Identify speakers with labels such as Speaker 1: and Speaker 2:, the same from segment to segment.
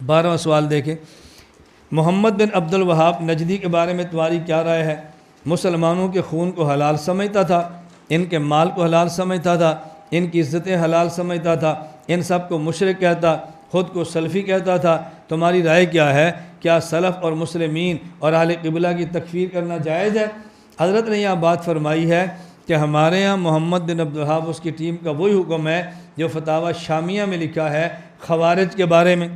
Speaker 1: 12واں سوال دیکھیں، محمد بن عبد الوہاب نجدی کے بارے میں تمہاری کیا رائے ہے؟ مسلمانوں کے خون کو حلال سمجھتا تھا، ان کے مال کو حلال سمجھتا تھا، ان کی عزتیں حلال سمجھتا تھا، ان سب کو مشرک کہتا، خود کو سلفی کہتا تھا۔ تمہاری رائے کیا ہے؟ کیا سلف اور مسلمین اور اہل قبلہ کی تکفیر کرنا جائز ہے؟ حضرت نے یہاں بات فرمائی ہے کہ ہمارے یہاں محمد بن عبد الوہاب اس کی ٹیم کا وہی حکم ہے جو فتاویٰ شامیہ میں لکھا ہے خوارج کے بارے میں۔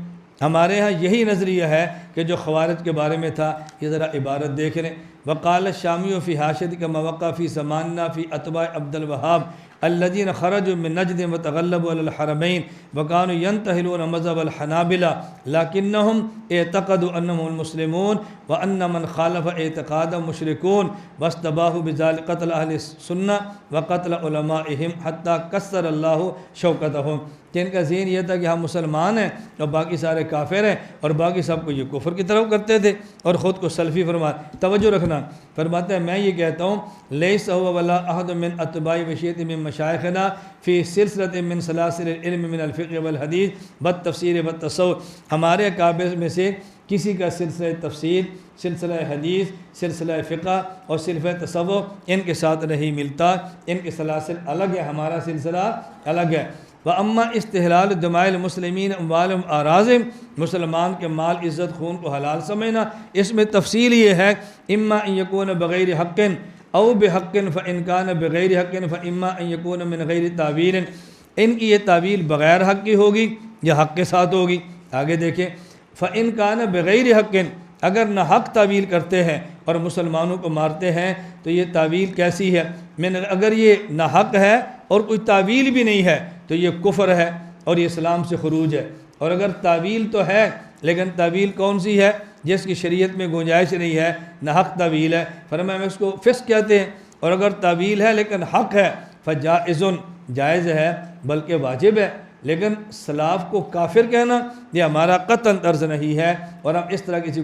Speaker 1: ہمارے ہاں یہی نظریہ ہے کہ جو خوارج کے بارے میں تھا۔ یہ ذرا عبارت دیکھ لیں، وقال الشامی فی حاشد کا موقع فی زماننا فی اتباع عبد الوہاب الذین خرجوا من نجد وتغلبوا علی الحرمین وکانوا ینتہلون مذہب الحنابلہ لکنہم اعتقدوا انہم المسلمون وان من خالف اعتقادهم مشرکون واستباحوا بذلک قتل اہل السنہ وقتل علمائہم حتی کسر اللہ شوکتہم، کہ ان کا ذہن یہ تھا کہ ہم مسلمان ہیں اور باقی سارے کافر ہیں، اور باقی سب کو یہ کفر کی طرف کرتے تھے اور خود کو سلفی فرماتے۔ توجہ رکھنا، فرماتا ہے میں یہ کہتا ہوں لیس هو ولا احد من اتباع وشیۃ من مشائخنا فی سلسلۃ من سلاسل العلم من الفقہ والحدیث والتفسیر والتصوف، ہمارے اکابر میں سے کسی کا سلسلہ تفسیر، سلسلہ حدیث، سلسلہ فقہ اور سلسلہ تصوف ان کے ساتھ نہیں ملتا، ان کے سلاسل الگ ہے، ہمارا سلسلہ الگ ہے۔ وَأَمَّا استحلال دماء المسلمین اموالہم اعراضہم، مسلمان کے مال عزت خون کو حلال سمجھنا، اس میں تفصیل یہ ہے اما ان یکون بغیر حق او بحق فإن كان بغیر حق فإما ان یکون من غیر تعویل، ان کی یہ تعویل بغیر حق کی ہوگی یا حق کے ساتھ ہوگی۔ آگے دیکھیں، فإن كان بغیر حق، اگر نہ حق تعویل کرتے ہیں اور مسلمانوں کو مارتے ہیں تو یہ تعویل کیسی ہے؟ اگر یہ نہ حق ہے اور کوئی تعویل بھی نہیں ہے تو یہ کفر ہے اور یہ اسلام سے خروج ہے۔ اور اگر تعویل تو ہے لیکن تعویل کون سی ہے؟ جس کی شریعت میں گنجائش نہیں ہے، نہ حق تعویل ہے، فرمایا میں اس کو فسق کہتے ہیں۔ اور اگر تعویل ہے لیکن حق ہے فجائز، جائز ہے بلکہ واجب ہے۔ لیکن سلاف کو کافر کہنا یہ ہمارا قطعاً طرز نہیں ہے، اور ہم اس طرح کسی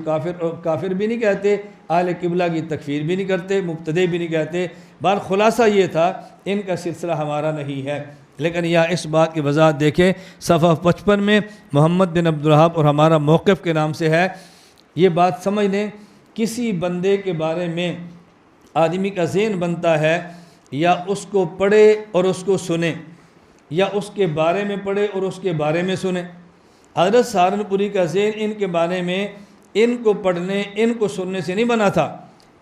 Speaker 1: کافر بھی نہیں کہتے، اہل قبلہ کی تکفیر بھی نہیں کرتے، مبتدع بھی نہیں کہتے۔ بہر خلاصہ یہ تھا ان کا سلسلہ ہمارا نہیں ہے۔ لیکن یہاں اس بات کی وضاحت دیکھیں، صفحہ 55 میں محمد بن عبد الوہاب اور ہمارا موقف کے نام سے ہے۔ یہ بات سمجھ لیں، کسی بندے کے بارے میں آدمی کا ذہن بنتا ہے یا اس کو پڑھے اور اس کو سنے، یا اس کے بارے میں پڑھے اور اس کے بارے میں سنے۔ حضرت سہارنپوری کا ذہن ان کے بارے میں ان کو پڑھنے ان کو سننے سے نہیں بنا تھا،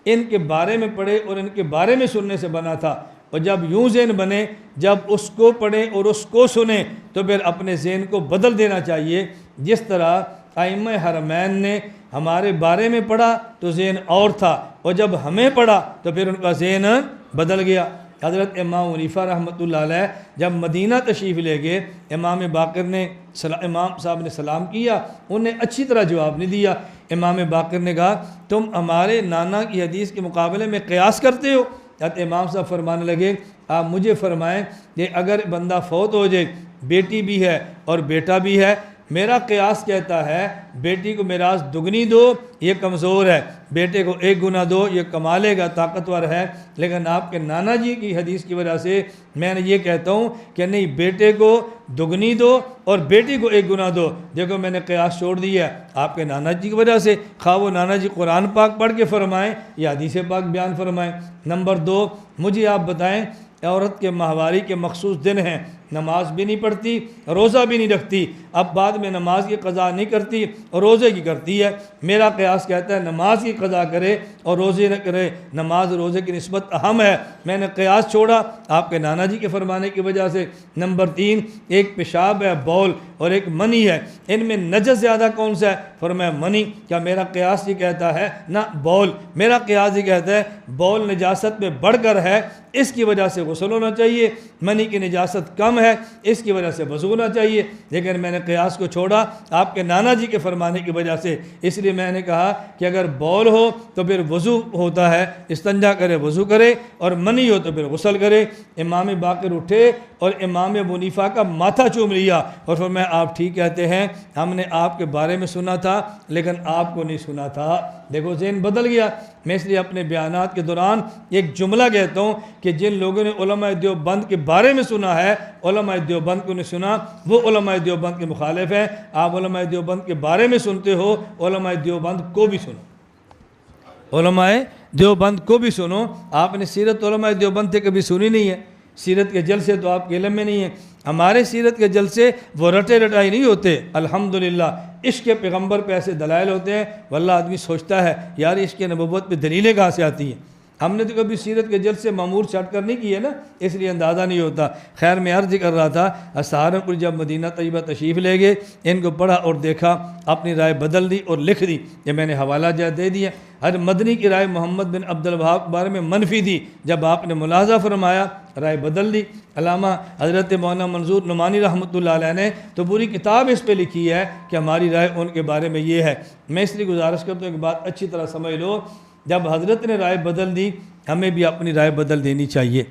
Speaker 1: ان کے بارے میں پڑھے اور ان کے بارے میں سننے سے بنا تھا۔ اور جب یوں ذہن بنے، جب اس کو پڑھیں اور اس کو سنیں تو پھر اپنے ذہن کو بدل دینا چاہیے۔ جس طرح ائمہ حرمین نے ہمارے بارے میں پڑھا تو ذہن اور تھا، اور جب ہمیں پڑھا تو پھر ان کا ذہن بدل گیا۔ حضرت امام حنیفہ رحمۃ اللہ علیہ جب مدینہ تشریف لے گئے، امام باقر نے امام صاحب نے سلام کیا، انہیں اچھی طرح جواب نہیں دیا۔ امام باقر نے کہا تم ہمارے نانا کی حدیث کے مقابلے میں قیاس کرتے ہو؟ حضرت امام صاحب فرمانے لگے آپ مجھے فرمائیں کہ اگر بندہ فوت ہو جائے، بیٹی بھی ہے اور بیٹا بھی ہے، میرا قیاس کہتا ہے بیٹی کو میراث دگنی دو، یہ کمزور ہے، بیٹے کو 1 گنا دو، یہ کما لے گا، طاقتور ہے۔ لیکن آپ کے نانا جی کی حدیث کی وجہ سے میں نے یہ کہتا ہوں کہ نہیں، بیٹے کو دگنی دو اور بیٹی کو 1 گنا دو۔ دیکھو میں نے قیاس چھوڑ دیا ہے آپ کے نانا جی کی وجہ سے، خواہ وہ نانا جی قرآن پاک پڑھ کے فرمائیں یا حدیث پاک بیان فرمائیں۔ نمبر 2، مجھے آپ بتائیں عورت کے ماہواری کے مخصوص دن ہیں، نماز بھی نہیں پڑھتی، روزہ بھی نہیں رکھتی، اب بعد میں نماز کی قضا نہیں کرتی اور روزے کی کرتی ہے۔ میرا قیاس کہتا ہے نماز کی قضا کرے اور روزے نہ کرے، نماز روزے کی نسبت اہم ہے۔ میں نے قیاس چھوڑا آپ کے نانا جی کے فرمانے کی وجہ سے۔ نمبر 3، ایک پیشاب ہے بول اور ایک منی ہے، ان میں نجس زیادہ کون سا ہے؟ فرمایا منی۔ کیا میرا قیاس یہ کہتا ہے نہ بول؟ میرا قیاس یہ کہتا ہے بول نجاست میں بڑھ کر ہے، اس کی وجہ سے غسل ہونا چاہیے، منی کی نجاست کم ہے، اس کی وجہ سے وضو ہونا چاہیے۔ لیکن میں نے قیاس کو چھوڑا آپ کے نانا جی کے فرمانے کی وجہ سے، اس لیے میں نے کہا کہ اگر بول ہو تو پھر وضو ہوتا ہے، استنجا کرے وضو کرے، اور منی ہو تو پھر غسل کرے۔ امام باقر اٹھے اور امام ابو حنیفہ کا ماتھا چوم لیا اور فرمایا آپ ٹھیک کہتے ہیں، ہم نے آپ کے بارے میں سنا تھا لیکن آپ کو نہیں سنا تھا۔ دیکھو ذہن بدل گیا۔ میں اس لیے اپنے بیانات کے دوران ایک جملہ کہتا ہوں کہ جن لوگوں نے علماء دیوبند کے بارے میں سنا ہے، علماء دیوبند کو نہیں سنا، وہ علماء دیوبند کے مخالف ہیں۔ آپ علماء دیوبند کے بارے میں سنتے ہو، علماء دیوبند کو بھی سنو، علماء دیوبند کو بھی سنو۔ آپ نے سیرت علماء دیوبند سے کبھی سنی نہیں ہے، سیرت کے جلسے تو آپ کے علم میں نہیں ہیں۔ ہمارے سیرت کے جلسے وہ رٹے رٹائی نہیں ہوتے، الحمدللہ عشق پیغمبر پہ ایسے دلائل ہوتے ہیں، واللہ آدمی سوچتا ہے یار عشق نبوت پہ دلیلیں کہاں سے آتی ہیں۔ ہم نے تو کبھی سیرت کے جلسے معمور چٹ کر نہیں کیے نا، اس لیے اندازہ نہیں ہوتا۔ خیر میں عرض کر رہا تھا، سہارنپور جب مدینہ طیبہ تشریف لے گئے، ان کو پڑھا اور دیکھا، اپنی رائے بدل دی اور لکھ دی۔ یہ میں نے حوالہ جات دے دیا۔ ہر مدنی کی رائے محمد بن عبد الوہاب کے بارے میں منفی دی، جب آپ نے ملاحظہ فرمایا رائے بدل دی۔ علامہ حضرت مولانا منظور نعمانی رحمۃ اللہ علیہ نے تو پوری کتاب اس پہ لکھی ہے کہ ہماری رائے ان کے بارے میں یہ ہے۔ میں اس لیے گزارش کرتا ہوں ایک بات اچھی طرح سمجھ لو، جب حضرت نے رائے بدل دی، ہمیں بھی اپنی رائے بدل دینی چاہیے،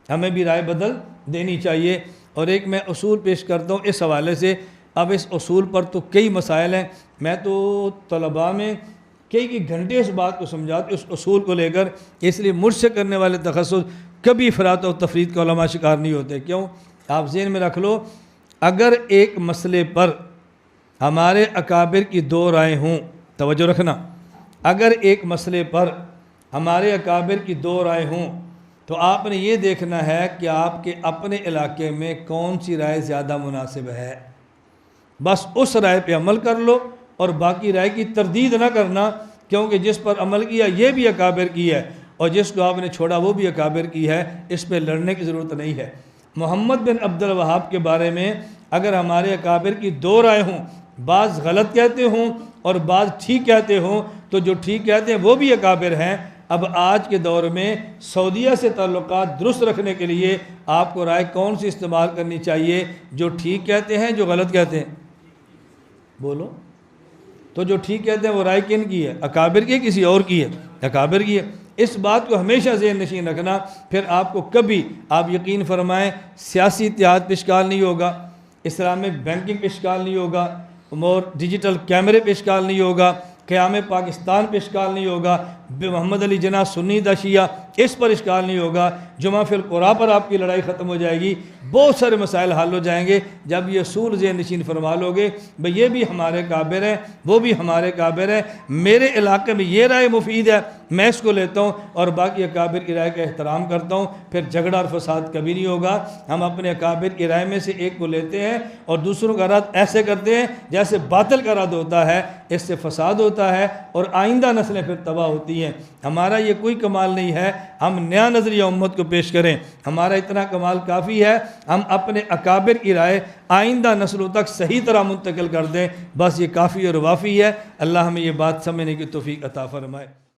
Speaker 1: ہمیں بھی رائے بدل دینی چاہیے۔ اور ایک میں اصول پیش کرتا ہوں اس حوالے سے۔ اب اس اصول پر تو کئی مسائل ہیں، میں تو طلباء میں کئی گھنٹے اس بات کو سمجھاتا ہوں اس اصول کو لے کر، اس لیے مجھ سے کرنے والے تخصص کبھی افراط و تفریط کے علماء شکار نہیں ہوتے۔ کیوں؟ آپ ذہن میں رکھ لو، اگر ایک مسئلے پر ہمارے اکابر کی دو رائے ہوں، توجہ رکھنا، اگر ایک مسئلے پر ہمارے اکابر کی دو رائے ہوں تو آپ نے یہ دیکھنا ہے کہ آپ کے اپنے علاقے میں کون سی رائے زیادہ مناسب ہے، بس اس رائے پہ عمل کر لو اور باقی رائے کی تردید نہ کرنا، کیونکہ جس پر عمل کیا یہ بھی اکابر کی ہے اور جس کو آپ نے چھوڑا وہ بھی اکابر کی ہے، اس پہ لڑنے کی ضرورت نہیں ہے۔ محمد بن عبد الوہاب کے بارے میں اگر ہمارے اکابر کی دو رائے ہوں، بعض غلط کہتے ہوں اور بعض ٹھیک کہتے ہوں، تو جو ٹھیک کہتے ہیں وہ بھی اکابر ہیں۔ اب آج کے دور میں سعودیہ سے تعلقات درست رکھنے کے لیے آپ کو رائے کون سی استعمال کرنی چاہیے؟ جو ٹھیک کہتے ہیں، جو غلط کہتے ہیں؟ بولو تو جو ٹھیک کہتے ہیں وہ رائے کن کی ہے؟ اکابر کی ہے کسی اور کی ہے؟ اکابر کی ہے۔ اس بات کو ہمیشہ ذہن نشین رکھنا، پھر آپ کو کبھی آپ یقین فرمائیں سیاسی اتحاد پہ اشکال نہیں ہوگا، اسلامک بینکنگ پہ اشکال نہیں ہوگا، اور ڈیجیٹل کیمرے پہ اشکال نہیں ہوگا، قیام پاکستان پہ اشکال نہیں ہوگا، محمد علی جناح سنی دا شیعہ اس پر اشکال نہیں ہوگا، جمعہ فی القرآن پر آپ کی لڑائی ختم ہو جائے گی۔ بہت سارے مسائل حل ہو جائیں گے جب یہ اصول ذہن نشین فرما لو گے، بھئی یہ بھی ہمارے کابر ہیں، وہ بھی ہمارے کابر ہیں، میرے علاقے میں یہ رائے مفید ہے میں اس کو لیتا ہوں اور باقی اکابر کی رائے کا احترام کرتا ہوں، پھر جھگڑا اور فساد کبھی نہیں ہوگا۔ ہم اپنے اکابر کی رائے میں سے ایک کو لیتے ہیں اور دوسروں کا رد ایسے کرتے ہیں جیسے باطل کا رد ہوتا ہے، اس سے فساد ہوتا ہے اور آئندہ نسلیں پھر تباہ ہوتی ہیں۔ ہمارا یہ کوئی کمال نہیں ہے ہم نیا نظریہ امت کو پیش کریں، ہمارا اتنا کمال کافی ہے ہم اپنے اکابر کی رائے آئندہ نسلوں تک صحیح طرح منتقل کر دیں، بس یہ کافی اور وافی ہے۔ اللہ ہمیں یہ بات سمجھنے کی توفیق عطا فرمائے۔